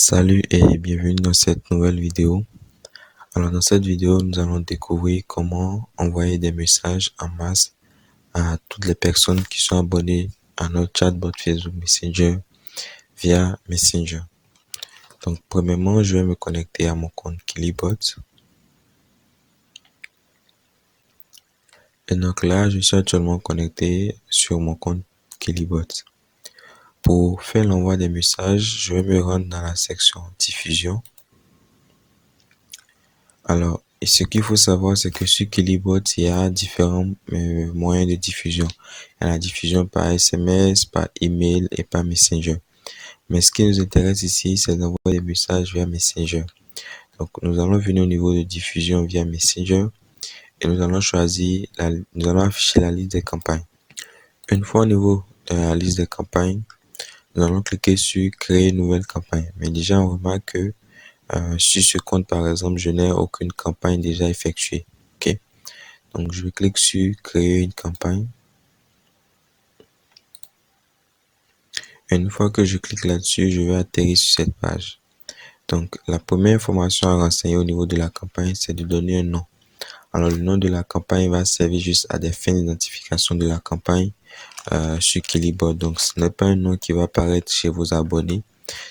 Salut et bienvenue dans cette nouvelle vidéo. Alors dans cette vidéo, nous allons découvrir comment envoyer des messages en masse à toutes les personnes qui sont abonnées à notre chatbot Facebook Messenger via Messenger. Donc premièrement, je vais me connecter à mon compte Kilibot. Et donc là, je suis actuellement connecté sur mon compte Kilibot. Pour faire l'envoi des messages, je vais me rendre dans la section diffusion. Alors, et ce qu'il faut savoir, c'est que sur Kilibot, il y a différents moyens de diffusion. Il y a la diffusion par SMS, par email et par Messenger. Mais ce qui nous intéresse ici, c'est d'envoyer des messages via Messenger. Donc, nous allons venir au niveau de diffusion via Messenger et nous allons nous allons afficher la liste des campagnes. Une fois au niveau de la liste des campagnes, nous allons cliquer sur créer une nouvelle campagne. Mais déjà, on remarque que sur ce compte, par exemple, je n'ai aucune campagne déjà effectuée. OK? Donc, je clique sur créer une campagne. Et une fois que je clique là-dessus, je vais atterrir sur cette page. Donc, la première information à renseigner au niveau de la campagne, c'est de donner un nom. Alors, le nom de la campagne va servir juste à des fins d'identification de la campagne sur Kilibot. Donc, ce n'est pas un nom qui va apparaître chez vos abonnés.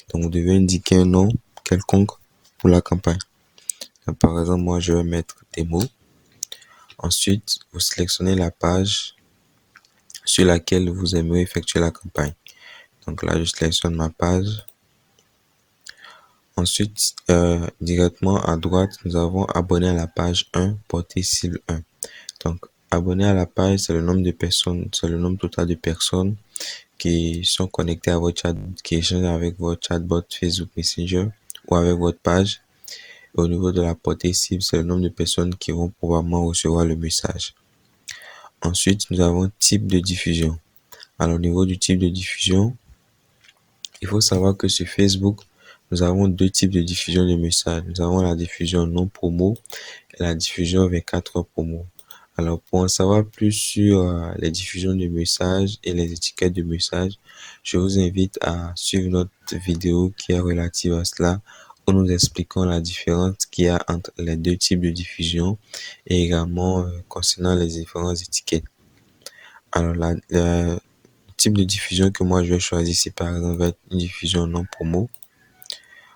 Donc, vous devez indiquer un nom quelconque pour la campagne. Donc, par exemple, moi, je vais mettre des mots. Ensuite, vous sélectionnez la page sur laquelle vous aimeriez effectuer la campagne. Donc là, je sélectionne ma page. Ensuite, directement à droite, nous avons abonné à la page 1, portée cible 1. Donc, abonné à la page, c'est le nombre de personnes, c'est le nombre total de personnes qui sont connectées à votre chat, qui échangent avec votre chatbot Facebook Messenger ou avec votre page. Et au niveau de la portée cible, c'est le nombre de personnes qui vont probablement recevoir le message. Ensuite, nous avons type de diffusion. Alors, au niveau du type de diffusion, il faut savoir que sur Facebook, nous avons deux types de diffusion de messages. Nous avons la diffusion non promo et la diffusion 24 heures promo. Alors, pour en savoir plus sur les diffusions de messages et les étiquettes de messages, je vous invite à suivre notre vidéo qui est relative à cela, où nous expliquons la différence qu'il y a entre les deux types de diffusion et également concernant les différentes étiquettes. Alors, le type de diffusion que moi je vais choisir, c'est par exemple une diffusion non promo.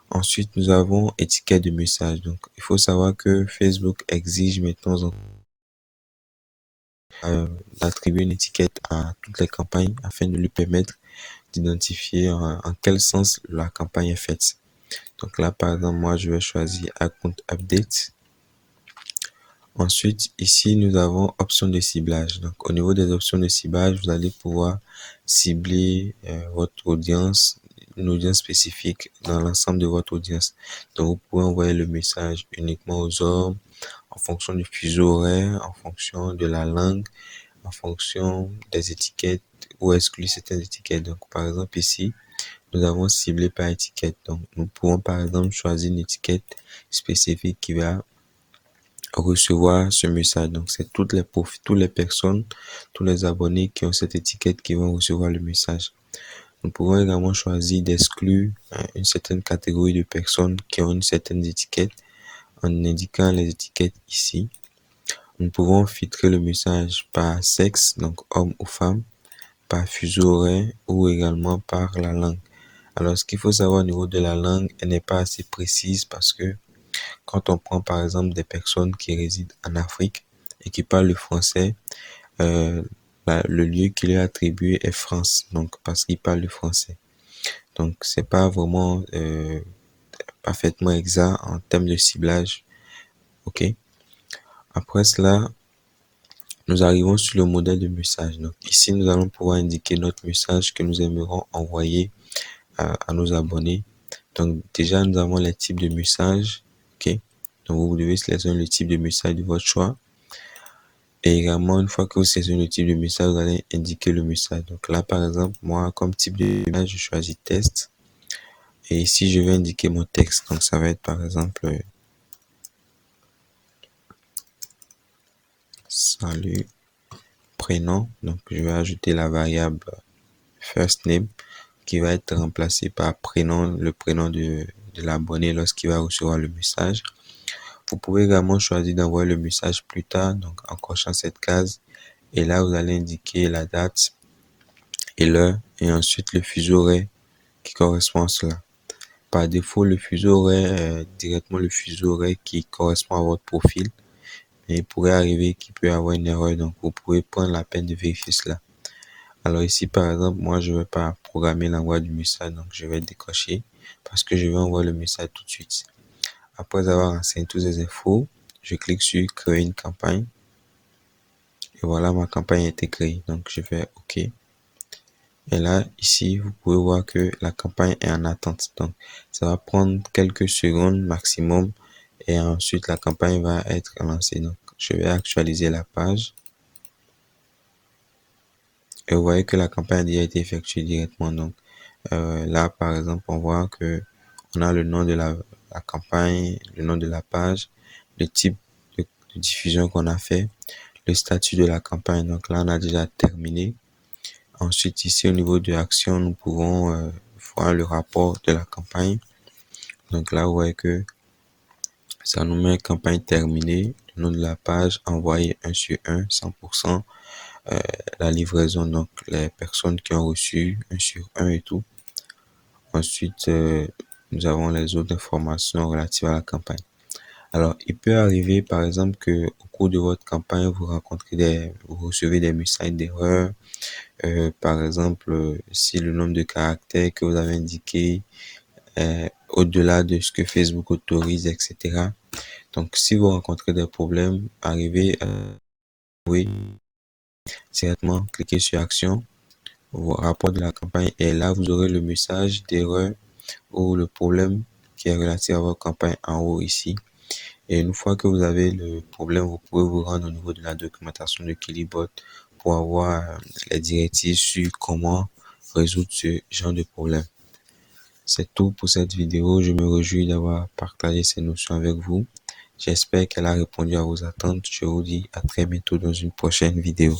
Ensuite, nous avons étiquette de message. Donc, il faut savoir que Facebook exige maintenant d'attribuer une étiquette à toutes les campagnes afin de lui permettre d'identifier en quel sens la campagne est faite. Donc là, par exemple, moi, je vais choisir Account Update. Ensuite, ici, nous avons options de ciblage. Donc, au niveau des options de ciblage, vous allez pouvoir cibler votre audience, une audience spécifique dans l'ensemble de votre audience. Donc, vous pouvez envoyer le message uniquement aux hommes, en fonction du fuseau horaire, en fonction de la langue, en fonction des étiquettes ou exclure certaines étiquettes. Donc, par exemple, ici, nous avons ciblé par étiquette. Donc, nous pouvons, par exemple, choisir une étiquette spécifique qui va recevoir ce message. Donc, c'est toutes les personnes, tous les abonnés qui ont cette étiquette qui vont recevoir le message. Nous pouvons également choisir d'exclure une certaine catégorie de personnes qui ont une certaine étiquette en indiquant les étiquettes ici. Nous pouvons filtrer le message par sexe, donc homme ou femme, par fuseau horaire ou également par la langue. Alors, ce qu'il faut savoir au niveau de la langue, elle n'est pas assez précise parce que quand on prend par exemple des personnes qui résident en Afrique et qui parlent le français, le lieu qui lui est attribué est France, donc parce qu'ils parlent le français. Donc c'est pas vraiment parfaitement exact en termes de ciblage. Ok. Après cela, nous arrivons sur le modèle de message. Donc ici, nous allons pouvoir indiquer notre message que nous aimerons envoyer à nos abonnés. Donc déjà, nous avons les types de messages. Ok. Donc vous devez sélectionner le type de message de votre choix. Et également, une fois que vous sélectionnez le type de message, vous allez indiquer le message. Donc là, par exemple, moi, comme type de message, je choisis test. Et ici, je vais indiquer mon texte. Donc ça va être par exemple, salut, prénom. Donc je vais ajouter la variable first name qui va être remplacée par prénom, le prénom de de l'abonné lorsqu'il va recevoir le message. Vous pouvez également choisir d'envoyer le message plus tard, donc en cochant cette case. Et là, vous allez indiquer la date et l'heure et ensuite le fuseau horaire qui correspond à cela. Par défaut, le fuseau horaire est directement le fuseau horaire qui correspond à votre profil. Mais il pourrait arriver qu'il peut y avoir une erreur, donc vous pouvez prendre la peine de vérifier cela. Alors ici, par exemple, moi, je ne vais pas programmer l'envoi du message, donc je vais décocher parce que je vais envoyer le message tout de suite. Après avoir renseigné toutes les infos, je clique sur créer une campagne. Et voilà, ma campagne a été créée. Donc, je fais OK. Et là, ici, vous pouvez voir que la campagne est en attente. Donc, ça va prendre quelques secondes maximum. Et ensuite, la campagne va être lancée. Donc, je vais actualiser la page. Et vous voyez que la campagne a déjà été effectuée directement. Donc, là, par exemple, on voit que on a le nom de la campagne, le nom de la page, le type de diffusion qu'on a fait, le statut de la campagne. Donc là, on a déjà terminé. Ensuite, ici, au niveau de l'action, nous pouvons voir le rapport de la campagne. Donc là, vous voyez que ça nous met campagne terminée, le nom de la page, envoyé 1 sur 1, 100%, la livraison, donc les personnes qui ont reçu 1 sur 1 et tout. Ensuite, nous avons les autres informations relatives à la campagne. Alors, il peut arriver, par exemple, que au cours de votre campagne, vous recevez des messages d'erreur. Par exemple, si le nombre de caractères que vous avez indiqué est au-delà de ce que Facebook autorise, etc. Donc, si vous rencontrez des problèmes, arrivez à oui, directement cliquer sur Action, rapport de la campagne, et là, vous aurez le message d'erreur ou le problème qui est relatif à votre campagne en haut ici. Et une fois que vous avez le problème, vous pouvez vous rendre au niveau de la documentation de Kilibot pour avoir les directives sur comment résoudre ce genre de problème. C'est tout pour cette vidéo. Je me réjouis d'avoir partagé ces notions avec vous. J'espère qu'elle a répondu à vos attentes. Je vous dis à très bientôt dans une prochaine vidéo.